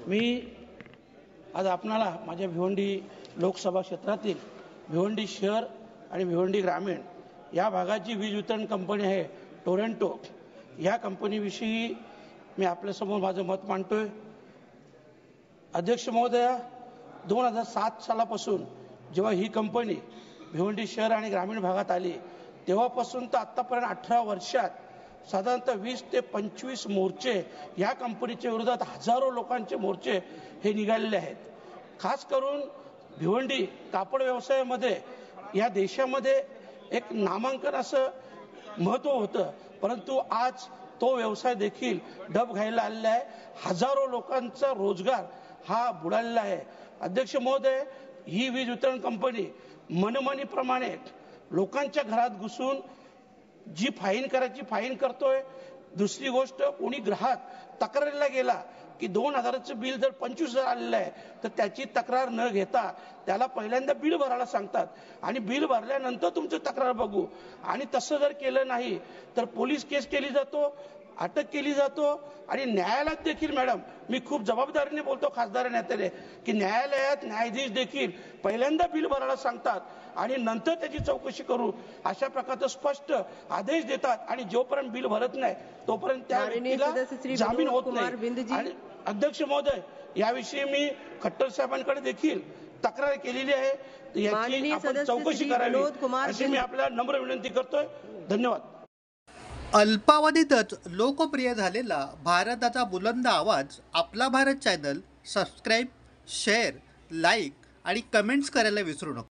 मी आज आपणाला माझ्या भिवंडी लोकसभा क्षेत्रातील भिवंडी शहर आणि भिवंडी ग्रामीण या भागाची वीज वितरण कंपनी आहे टोरेंटो, या कंपनीविषयी मी आपल्यासमोर माझं मत मांडतोय। अध्यक्ष महोदय, 2007 सालापासून जेव्हा ही कंपनी भिवंडी शहर आणि ग्रामीण भागात आली तेव्हापासून तर आतापर्यंत 18 वर्षात साधारणतः 20 ते 25 मोर्चे या कंपनीच्या विरोधात हजारो लोकांचे मोर्चे हे निघालेले आहेत। खास करून भिवंडी कापड व्यवसायामध्ये या देशामध्ये एक नामांकन असं महत्त्व होतं, परंतु आज तो व्यवसाय देखील डब घायला आलेला आहे। हजारो लोकांचा रोजगार हा बुडालेला आहे। अध्यक्ष महोदय, ही वीज वितरण कंपनी मनमानीप्रमाणे लोकांच्या घरात घुसून जी फाईन करायची फाईन करतोय। दुसरी गोष्ट, कोणी ग्राहक तक्रारीला गेला की 2000चं बिल जर 25,000 आलेलं आहे तर त्याची तक्रार न घेता त्याला पहिल्यांदा बिल भरायला सांगतात आणि बिल भरल्यानंतर तुमची तक्रार बघू, आणि तसं जर केलं नाही तर पोलीस केस केली जातो, अटक केली जातो आणि न्यायालयात देखील, मॅडम मी खूप जबाबदारीने बोलतो खासदार नेत्याने, की न्यायालयात न्यायाधीश देखील पहिल्यांदा बिल भरायला सांगतात आणि नंतर त्याची चौकशी करू अशा प्रकारचा स्पष्ट आदेश देतात आणि जोपर्यंत बिल भरत नाही तोपर्यंत त्या व्यक्तीला जामीन होत नाही। आणि अध्यक्ष महोदय, याविषयी मी खट्टर साहेबांकडे देखील तक्रार केलेली आहे, याची आपण चौकशी करावी अशी मी आपल्याला नम्र विनंती करतोय। धन्यवाद। अल्पावधीतच लोकप्रिय झालेला भारताचा बुलंद आवाज आपला Bharat channel subscribe, share, like आणि कमेंट्स करायला विसरू नका।